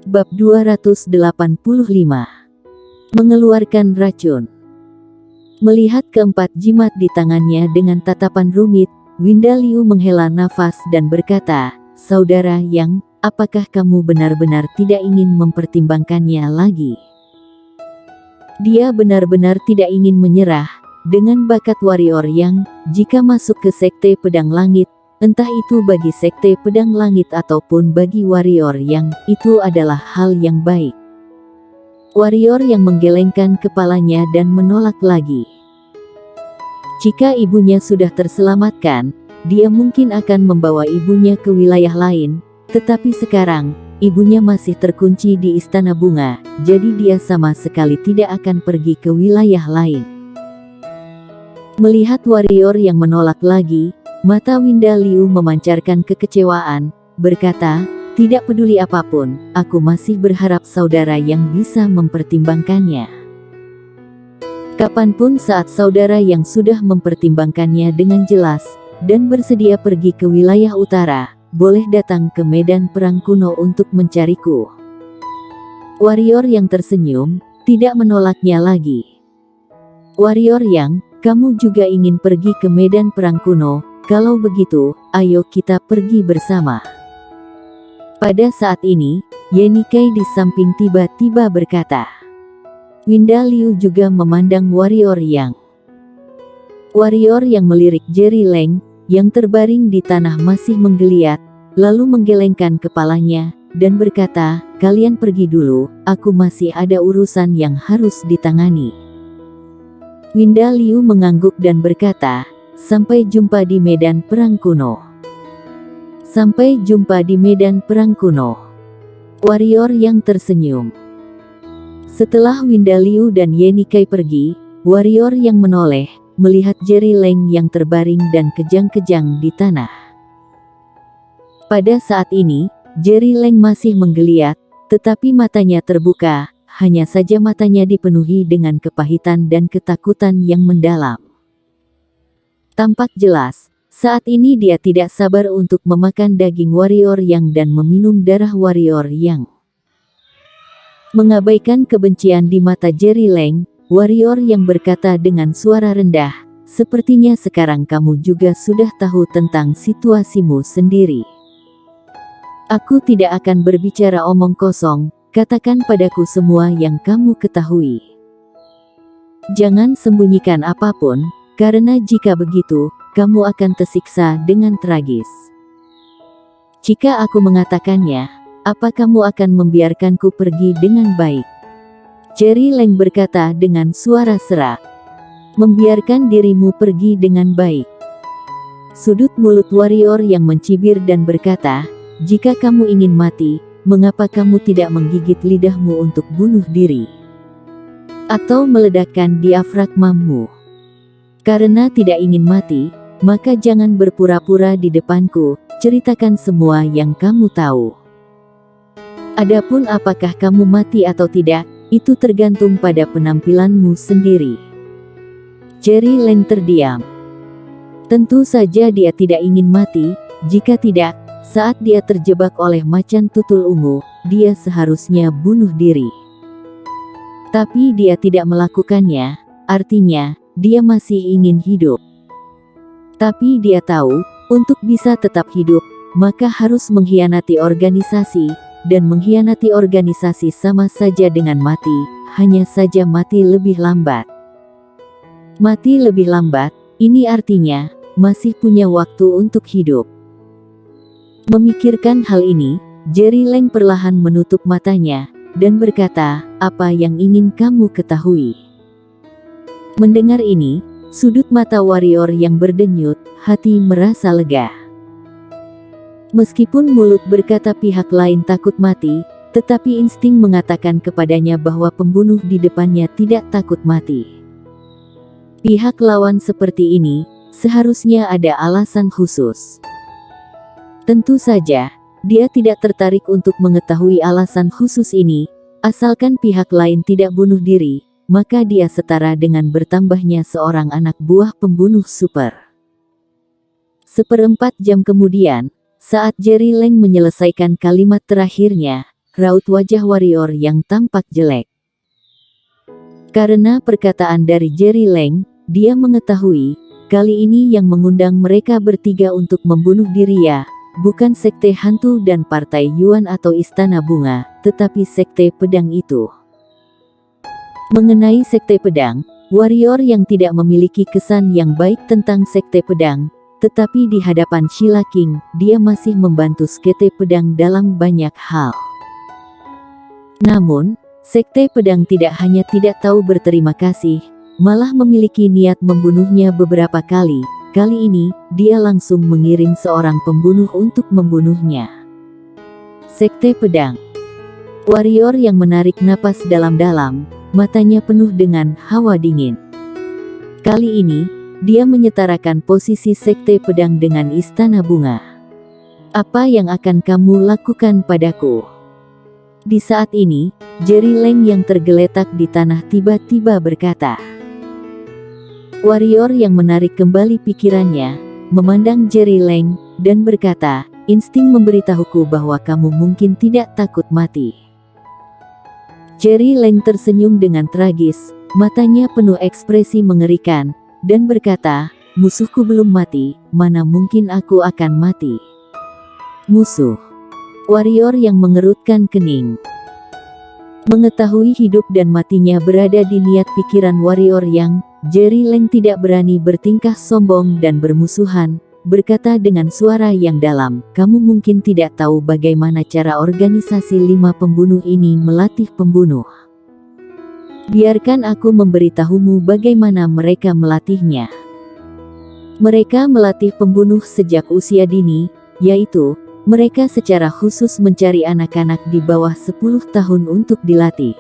Bab 285. Mengeluarkan racun. Melihat keempat jimat di tangannya dengan tatapan rumit, Winda Liu menghela nafas dan berkata, "Saudara Yang, apakah kamu benar-benar tidak ingin mempertimbangkannya lagi?" Dia benar-benar tidak ingin menyerah. Dengan bakat warrior Yang, jika masuk ke Sekte Pedang Langit, entah itu bagi Sekte Pedang Langit ataupun bagi warrior Yang, itu adalah hal yang baik. Warrior Yang menggelengkan kepalanya dan menolak lagi. Jika ibunya sudah terselamatkan, dia mungkin akan membawa ibunya ke wilayah lain, tetapi sekarang, ibunya masih terkunci di Istana Bunga, jadi dia sama sekali tidak akan pergi ke wilayah lain. Melihat warrior yang menolak lagi, mata Winda Liu memancarkan kekecewaan, berkata, "Tidak peduli apapun, aku masih berharap saudara yang bisa mempertimbangkannya. Kapanpun saat saudara yang sudah mempertimbangkannya dengan jelas, dan bersedia pergi ke wilayah utara, boleh datang ke medan perang kuno untuk mencariku." Warrior yang tersenyum, tidak menolaknya lagi. "Warrior Yang, kamu juga ingin pergi ke medan perang kuno? Kalau begitu, ayo kita pergi bersama." Pada saat ini, Ye Nikai di samping tiba-tiba berkata. Winda Liu juga memandang warrior Yang. Warrior yang melirik Jerry Leng, yang terbaring di tanah masih menggeliat, lalu menggelengkan kepalanya, dan berkata, "Kalian pergi dulu, aku masih ada urusan yang harus ditangani." Winda Liu mengangguk dan berkata, "Sampai jumpa di medan perang kuno." Sampai jumpa di medan perang kuno. Warrior yang tersenyum. Setelah Winda Liu dan Ye Nikai pergi, warrior yang menoleh, melihat Jerry Leng yang terbaring dan kejang-kejang di tanah. Pada saat ini, Jerry Leng masih menggeliat, tetapi matanya terbuka, hanya saja matanya dipenuhi dengan kepahitan dan ketakutan yang mendalam. Tampak jelas, saat ini dia tidak sabar untuk memakan daging warrior Yang dan meminum darah warrior Yang. Mengabaikan kebencian di mata Jerry Leng, warrior Yang berkata dengan suara rendah, "Sepertinya sekarang kamu juga sudah tahu tentang situasimu sendiri. Aku tidak akan berbicara omong kosong, katakan padaku semua yang kamu ketahui. Jangan sembunyikan apapun, karena jika begitu, kamu akan tersiksa dengan tragis. Jika aku mengatakannya, apa kamu akan membiarkanku pergi dengan baik?" Jerry Leng berkata dengan suara serak. "Membiarkan dirimu pergi dengan baik." Sudut mulut warrior yang mencibir dan berkata, "Jika kamu ingin mati, mengapa kamu tidak menggigit lidahmu untuk bunuh diri? Atau meledakkan diafragmamu? Karena tidak ingin mati, maka jangan berpura-pura di depanku, ceritakan semua yang kamu tahu. Adapun apakah kamu mati atau tidak, itu tergantung pada penampilanmu sendiri." Jerry Leng terdiam. Tentu saja dia tidak ingin mati, jika tidak, saat dia terjebak oleh macan tutul ungu, dia seharusnya bunuh diri. Tapi dia tidak melakukannya, artinya, dia masih ingin hidup. Tapi dia tahu, untuk bisa tetap hidup, maka harus mengkhianati organisasi, dan mengkhianati organisasi sama saja dengan mati, hanya saja mati lebih lambat. Mati lebih lambat, ini artinya, masih punya waktu untuk hidup. Memikirkan hal ini, Jerry Leng perlahan menutup matanya, dan berkata, "Apa yang ingin kamu ketahui?" Mendengar ini, sudut mata warrior yang berdenyut, hati merasa lega. Meskipun mulut berkata pihak lain takut mati, tetapi insting mengatakan kepadanya bahwa pembunuh di depannya tidak takut mati. Pihak lawan seperti ini, seharusnya ada alasan khusus. Tentu saja, dia tidak tertarik untuk mengetahui alasan khusus ini, asalkan pihak lain tidak bunuh diri, maka dia setara dengan bertambahnya seorang anak buah pembunuh super. 1/4 jam kemudian, saat Jerry Leng menyelesaikan kalimat terakhirnya, raut wajah warrior yang tampak jelek. Karena perkataan dari Jerry Leng, dia mengetahui, kali ini yang mengundang mereka bertiga untuk membunuh diri bukan sekte hantu dan partai Yuan atau Istana Bunga, tetapi sekte pedang itu. Mengenai sekte pedang, warrior yang tidak memiliki kesan yang baik tentang sekte pedang, tetapi di hadapan Sheila King, dia masih membantu sekte pedang dalam banyak hal. Namun, sekte pedang tidak hanya tidak tahu berterima kasih, malah memiliki niat membunuhnya beberapa kali. Kali ini, dia langsung mengirim seorang pembunuh untuk membunuhnya. Sekte pedang. Warrior yang menarik napas dalam-dalam, matanya penuh dengan hawa dingin. Kali ini, dia menyetarakan posisi sekte pedang dengan Istana Bunga. Apa yang akan kamu lakukan padaku? Di saat ini, Jerry Leng yang tergeletak di tanah tiba-tiba berkata. Warrior yang menarik kembali pikirannya, memandang Jerry Leng, dan berkata, insting memberitahuku bahwa kamu mungkin tidak takut mati. Jerry Leng tersenyum dengan tragis, matanya penuh ekspresi mengerikan, dan berkata, musuhku belum mati, mana mungkin aku akan mati. Musuh. Warrior yang mengerutkan kening. Mengetahui hidup dan matinya berada di niat pikiran warrior yang, Jerry Leng tidak berani bertingkah sombong dan bermusuhan, berkata dengan suara yang dalam, kamu mungkin tidak tahu bagaimana cara organisasi 5 pembunuh ini melatih pembunuh. Biarkan aku memberitahumu bagaimana mereka melatihnya. Mereka melatih pembunuh sejak usia dini, yaitu, mereka secara khusus mencari anak-anak di bawah 10 tahun untuk dilatih.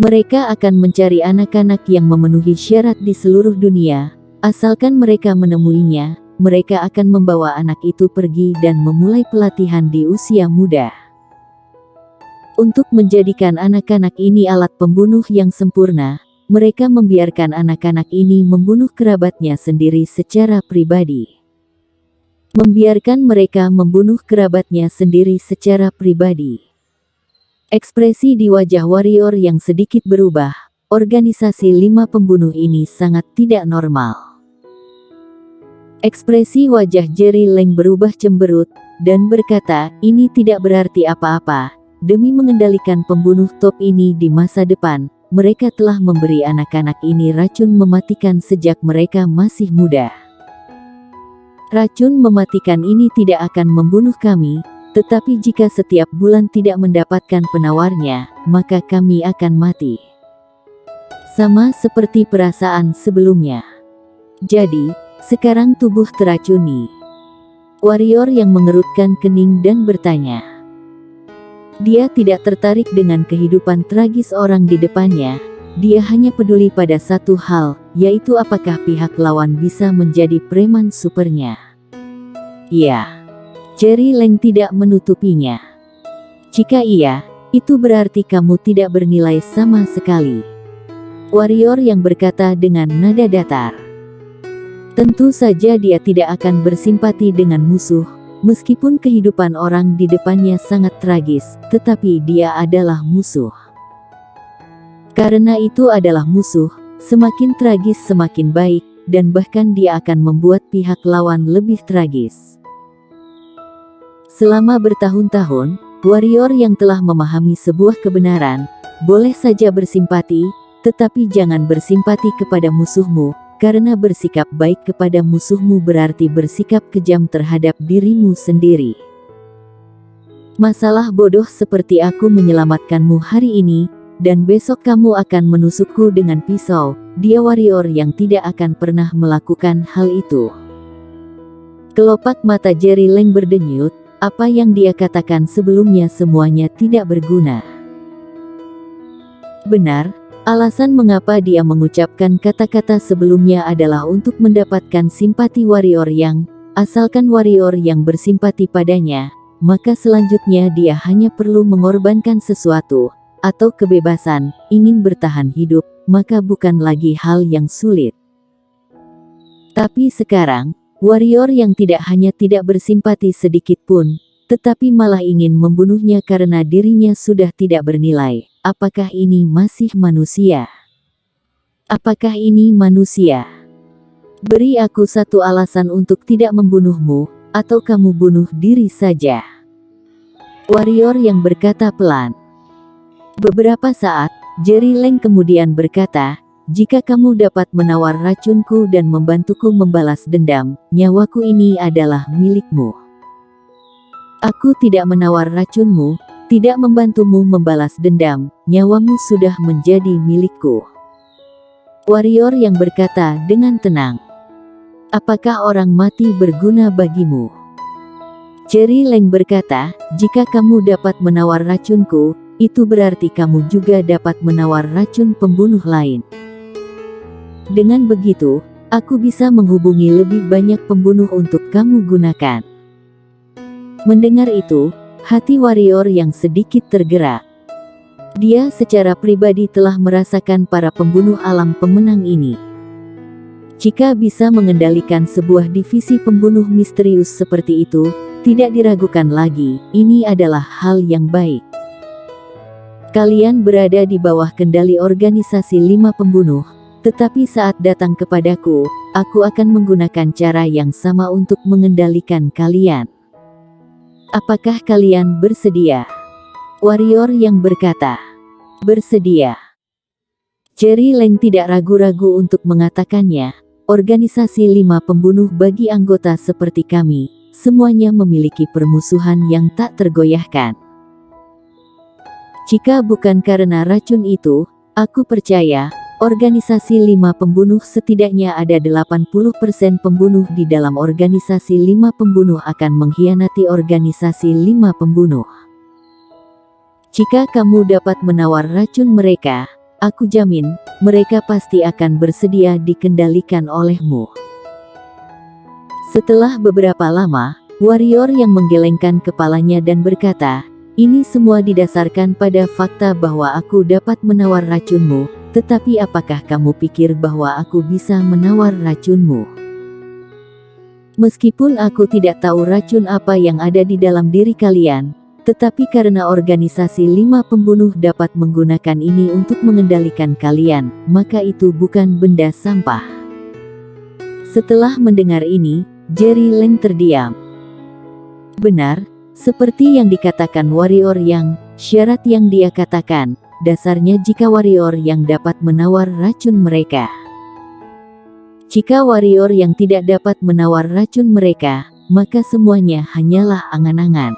Mereka akan mencari anak-anak yang memenuhi syarat di seluruh dunia, asalkan mereka menemuinya, mereka akan membawa anak itu pergi dan memulai pelatihan di usia muda. Untuk menjadikan anak-anak ini alat pembunuh yang sempurna, mereka membiarkan anak-anak ini membunuh kerabatnya sendiri secara pribadi. Membiarkan mereka membunuh kerabatnya sendiri secara pribadi. Ekspresi di wajah warrior yang sedikit berubah, organisasi 5 pembunuh ini sangat tidak normal. Ekspresi wajah Jerry Leng berubah cemberut, dan berkata, ini tidak berarti apa-apa, demi mengendalikan pembunuh top ini di masa depan, mereka telah memberi anak-anak ini racun mematikan sejak mereka masih muda. Racun mematikan ini tidak akan membunuh kami, tetapi jika setiap bulan tidak mendapatkan penawarnya, maka kami akan mati. Sama seperti perasaan sebelumnya. Jadi, sekarang tubuh teracuni. Warrior yang mengerutkan kening dan bertanya. Dia tidak tertarik dengan kehidupan tragis orang di depannya, dia hanya peduli pada satu hal, yaitu apakah pihak lawan bisa menjadi preman supernya. Ya. Jerry Leng tidak menutupinya. Jika iya, itu berarti kamu tidak bernilai sama sekali. Warrior yang berkata dengan nada datar. Tentu saja dia tidak akan bersimpati dengan musuh, meskipun kehidupan orang di depannya sangat tragis, tetapi dia adalah musuh. Karena itu adalah musuh, semakin tragis semakin baik, dan bahkan dia akan membuat pihak lawan lebih tragis. Selama bertahun-tahun, warrior yang telah memahami sebuah kebenaran, boleh saja bersimpati, tetapi jangan bersimpati kepada musuhmu, karena bersikap baik kepada musuhmu berarti bersikap kejam terhadap dirimu sendiri. Masalah bodoh seperti aku menyelamatkanmu hari ini, dan besok kamu akan menusukku dengan pisau, dia warrior yang tidak akan pernah melakukan hal itu. Kelopak mata Jerry Leng berdenyut. Apa yang dia katakan sebelumnya semuanya tidak berguna. Benar, alasan mengapa dia mengucapkan kata-kata sebelumnya adalah untuk mendapatkan simpati warrior yang, asalkan warrior yang bersimpati padanya, maka selanjutnya dia hanya perlu mengorbankan sesuatu, atau kebebasan, ingin bertahan hidup, maka bukan lagi hal yang sulit. Tapi sekarang, warrior yang tidak hanya tidak bersimpati sedikit pun, tetapi malah ingin membunuhnya karena dirinya sudah tidak bernilai. Apakah ini masih manusia? Apakah ini manusia? Beri aku satu alasan untuk tidak membunuhmu, atau kamu bunuh diri saja. Warrior yang berkata pelan. Beberapa saat, Jerry Leng kemudian berkata, jika kamu dapat menawar racunku dan membantuku membalas dendam, nyawaku ini adalah milikmu. Aku tidak menawar racunmu, tidak membantumu membalas dendam, nyawamu sudah menjadi milikku. Warrior yang berkata dengan tenang. Apakah orang mati berguna bagimu? Jerry Leng berkata, jika kamu dapat menawar racunku, itu berarti kamu juga dapat menawar racun pembunuh lain. Dengan begitu, aku bisa menghubungi lebih banyak pembunuh untuk kamu gunakan. Mendengar itu, hati warrior yang sedikit tergerak. Dia secara pribadi telah merasakan para pembunuh alam pemenang ini. Jika bisa mengendalikan sebuah divisi pembunuh misterius seperti itu, tidak diragukan lagi, ini adalah hal yang baik. Kalian berada di bawah kendali organisasi 5 pembunuh, tetapi saat datang kepadaku, aku akan menggunakan cara yang sama untuk mengendalikan kalian. Apakah kalian bersedia? Warrior yang berkata, bersedia. Jerry Leng tidak ragu-ragu untuk mengatakannya, organisasi 5 pembunuh bagi anggota seperti kami, semuanya memiliki permusuhan yang tak tergoyahkan. Jika bukan karena racun itu, aku percaya, organisasi 5 pembunuh setidaknya ada 80% pembunuh di dalam organisasi 5 pembunuh akan mengkhianati organisasi 5 pembunuh. Jika kamu dapat menawar racun mereka, aku jamin, mereka pasti akan bersedia dikendalikan olehmu. Setelah beberapa lama, warrior yang menggelengkan kepalanya dan berkata, ini semua didasarkan pada fakta bahwa aku dapat menawar racunmu, tetapi apakah kamu pikir bahwa aku bisa menawar racunmu? Meskipun aku tidak tahu racun apa yang ada di dalam diri kalian, tetapi karena organisasi 5 pembunuh dapat menggunakan ini untuk mengendalikan kalian, maka itu bukan benda sampah. Setelah mendengar ini, Jerry Leng terdiam. Benar, seperti yang dikatakan warrior yang, syarat yang dia katakan, dasarnya jika warrior yang dapat menawar racun mereka. Jika warrior yang tidak dapat menawar racun mereka, maka semuanya hanyalah angan-angan.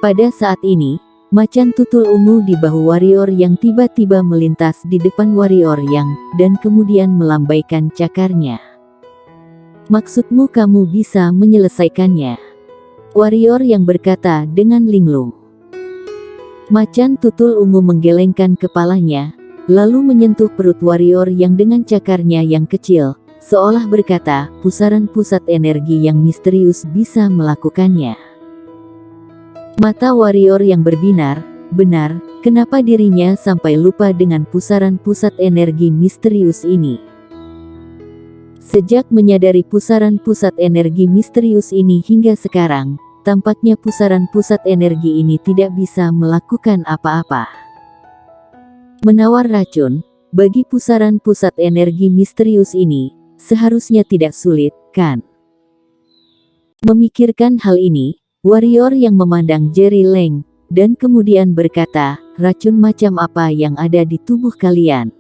Pada saat ini, macan tutul ungu di bahu warrior yang tiba-tiba melintas di depan warrior yang, dan kemudian melambaikan cakarnya. Maksudmu kamu bisa menyelesaikannya? Warrior yang berkata dengan linglung. Macan tutul ungu menggelengkan kepalanya, lalu menyentuh perut warrior yang dengan cakarnya yang kecil, seolah berkata, pusaran pusat energi yang misterius bisa melakukannya. Mata warrior yang berbinar, benar, kenapa dirinya sampai lupa dengan pusaran pusat energi misterius ini? Sejak menyadari pusaran pusat energi misterius ini hingga sekarang, tampaknya pusaran pusat energi ini tidak bisa melakukan apa-apa. Menawar racun, bagi pusaran pusat energi misterius ini, seharusnya tidak sulit, kan? Memikirkan hal ini, warrior yang memandang Jerry Leng, dan kemudian berkata, racun macam apa yang ada di tubuh kalian?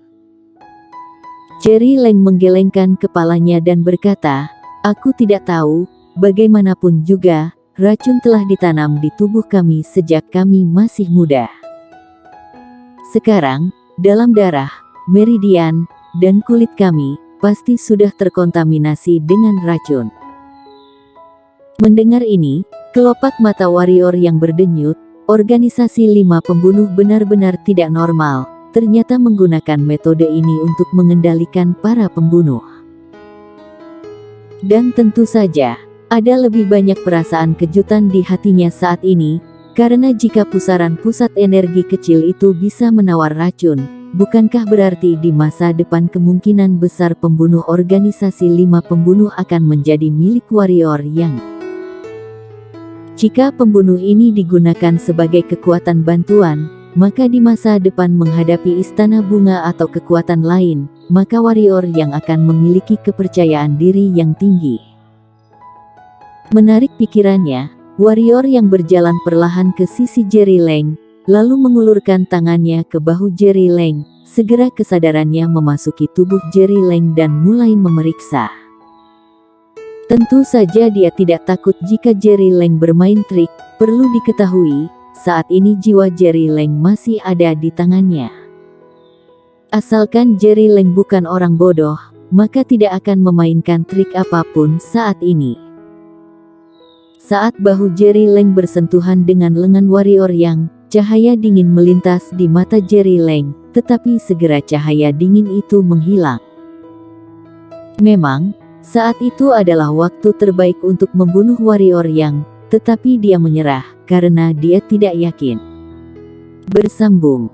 Jerry Leng menggelengkan kepalanya dan berkata, aku tidak tahu, bagaimanapun juga, racun telah ditanam di tubuh kami sejak kami masih muda. Sekarang, dalam darah, meridian, dan kulit kami, pasti sudah terkontaminasi dengan racun. Mendengar ini, kelopak mata warrior yang berdenyut, organisasi 5 pembunuh benar-benar tidak normal, ternyata menggunakan metode ini untuk mengendalikan para pembunuh. Dan tentu saja, ada lebih banyak perasaan kejutan di hatinya saat ini, karena jika pusaran pusat energi kecil itu bisa menawar racun, bukankah berarti di masa depan kemungkinan besar pembunuh organisasi 5 pembunuh akan menjadi milik warrior yang? Jika pembunuh ini digunakan sebagai kekuatan bantuan, maka di masa depan menghadapi istana bunga atau kekuatan lain, maka warrior yang akan memiliki kepercayaan diri yang tinggi. Menarik pikirannya, warrior yang berjalan perlahan ke sisi Jerry Leng, lalu mengulurkan tangannya ke bahu Jerry Leng. Segera kesadarannya memasuki tubuh Jerry Leng dan mulai memeriksa. Tentu saja dia tidak takut jika Jerry Leng bermain trik. Perlu diketahui, saat ini jiwa Jerry Leng masih ada di tangannya. Asalkan Jerry Leng bukan orang bodoh, maka tidak akan memainkan trik apapun saat ini. Saat bahu Jerry Leng bersentuhan dengan lengan warrior yang, cahaya dingin melintas di mata Jerry Leng, tetapi segera cahaya dingin itu menghilang. Memang, saat itu adalah waktu terbaik untuk membunuh warrior yang, tetapi dia menyerah, karena dia tidak yakin. Bersambung.